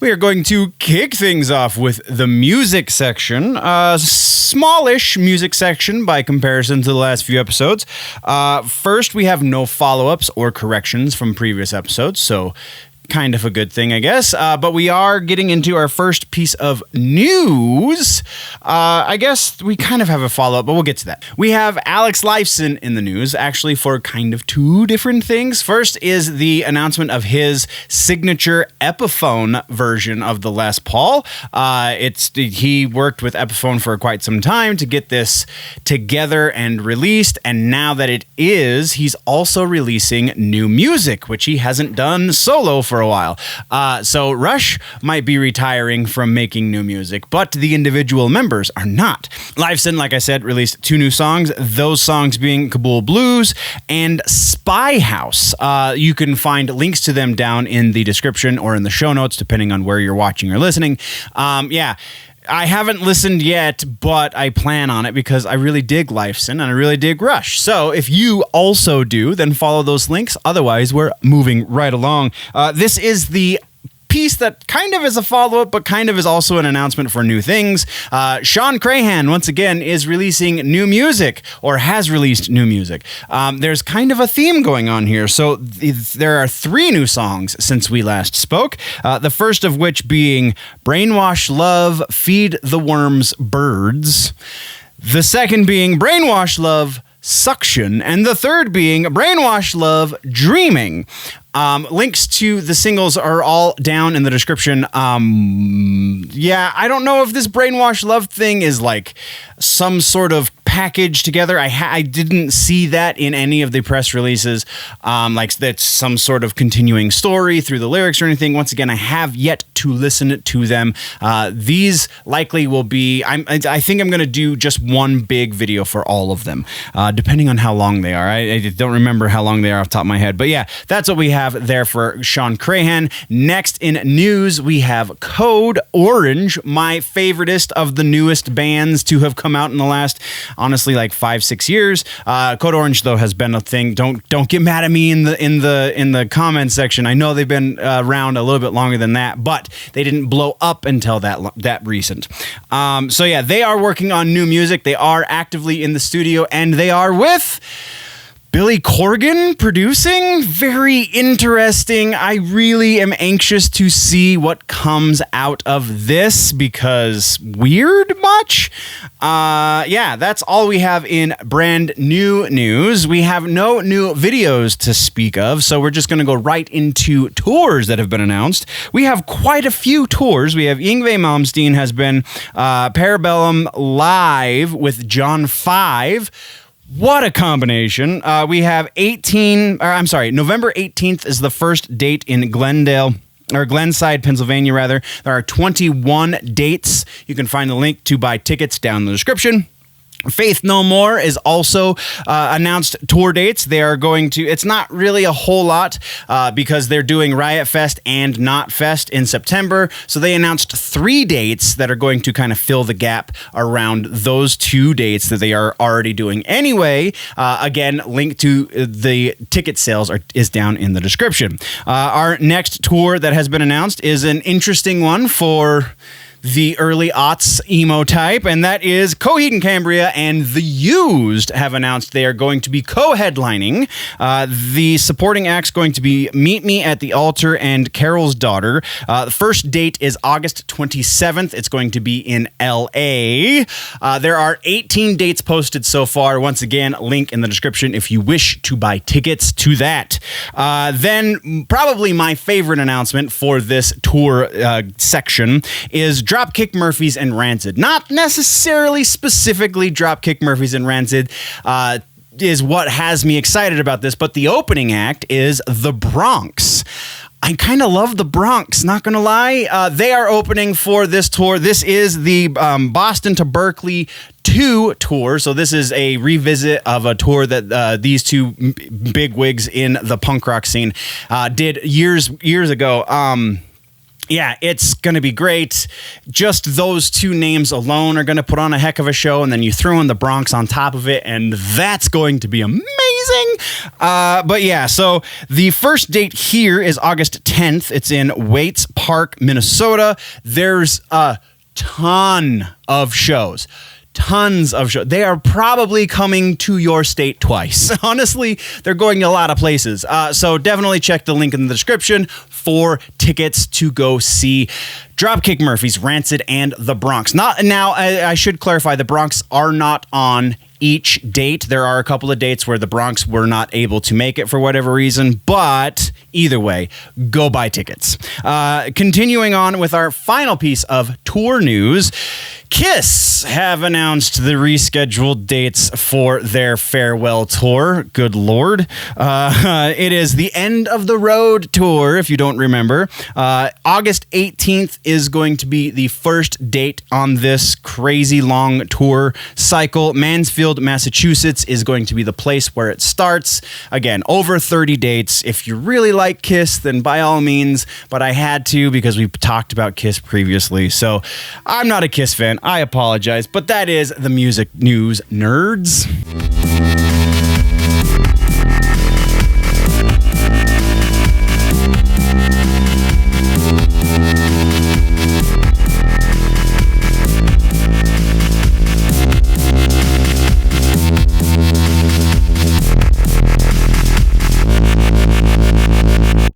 We are going to kick things off with the music section. A smallish music section by comparison to the last few episodes. First, we have no follow-ups or corrections from previous episodes, so kind of a good thing, I guess. But we are getting into our first piece of news. I guess we kind of have a follow-up, but we'll get to that. We have Alex Lifeson in the news, actually for kind of two different things. First is the announcement of his signature Epiphone version of the Les Paul. He worked with Epiphone for quite some time to get this together and released, and now that it is, he's also releasing new music, which he hasn't done solo for a while. So Rush might be retiring from making new music, but the individual members are not. Lifeson, like I said, released two new songs, those songs being Kabul Blues and Spy House. You can find links to them down in the description or in the show notes, depending on where you're watching or listening. I haven't listened yet, but I plan on it because I really dig Lifeson and I really dig Rush. So if you also do, then follow those links. Otherwise, we're moving right along. This is the piece that kind of is a follow-up, but kind of is also an announcement for new things. Shawn Crahan, once again, is releasing new music, or has released new music. There's kind of a theme going on here. So there are three new songs since we last spoke. The first of which being Brainwash Love, Feed the Worms Birds. The second being Brainwash Love, Suction. And the third being Brainwash Love, Dreaming. Links to the singles are all down in the description. I don't know if this Brainwash Love thing is like some sort of package together. I didn't see that in any of the press releases, like that's some sort of continuing story through the lyrics or anything. Once again, I have yet to listen to them. These likely will be, I think I'm going to do just one big video for all of them, depending on how long they are. I don't remember how long they are off the top of my head, but yeah, that's what we have there for Shawn Crahan. Next in news, we have Code Orange, my favoriteest of the newest bands to have come out in the last, honestly, like 5-6 years. Code Orange, though, has been a thing. Don't get mad at me in the comments section. I know they've been around a little bit longer than that, but they didn't blow up until that recent. So yeah, they are working on new music. They are actively in the studio, and they are with Billy Corgan producing. Very interesting. I really am anxious to see what comes out of this because weird much? That's all we have in brand new news. We have no new videos to speak of, so we're just going to go right into tours that have been announced. We have quite a few tours. We have Yngwie Malmsteen has been Parabellum Live with John 5. What a combination. We have November 18th is the first date in Glenside, Pennsylvania, rather. There are 21 dates. You can find the link to buy tickets down in the description. Faith No More is also announced tour dates. They are going to, it's not really a whole lot because they're doing Riot Fest and Not Fest in September. So they announced 3 dates that are going to kind of fill the gap around those 2 dates that they are already doing anyway. Again, link to the ticket sales is down in the description. Our next tour that has been announced is an interesting one for the early aughts emo type, and that is Coheed and Cambria and The Used have announced they are going to be co-headlining. The supporting act's going to be Meet Me at the Altar and Carol's Daughter. The first date is August 27th. It's going to be in LA. There are 18 dates posted so far. Once again, link in the description if you wish to buy tickets to that. Then probably my favorite announcement for this tour section is Dropkick Murphys and Rancid. Not necessarily specifically Dropkick Murphys and Rancid is what has me excited about this, but the opening act is The Bronx. I kind of love The Bronx, not going to lie. They are opening for this tour. This is the Boston to Berkeley 2 tour. So this is a revisit of a tour that these two big wigs in the punk rock scene did years ago. Yeah, it's going to be great. Just those 2 names alone are going to put on a heck of a show, and then you throw in the Bronx on top of it, and that's going to be amazing. amazing. But yeah, so the first date here is August 10th. It's in Waits Park, Minnesota. There's a ton of shows. Tons of shows. They are probably coming to your state twice. Honestly, they're going to a lot of places. So definitely check the link in the description for tickets to go see Dropkick Murphys, Rancid, and The Bronx. I should clarify, The Bronx are not on each date. There are a couple of dates where The Bronx were not able to make it for whatever reason, but either way, go buy tickets. Continuing on with our final piece of tour news, Kiss have announced the rescheduled dates for their farewell tour. Good Lord. It is the End of the Road tour, if you don't remember. August 18th is going to be the first date on this crazy long tour cycle. Mansfield, Massachusetts is going to be the place where it starts. Again, over 30 dates. If you really like Kiss, then by all means, but I had to because we've talked about Kiss previously. So I'm not a Kiss fan. I apologize, but that is the music news, nerds.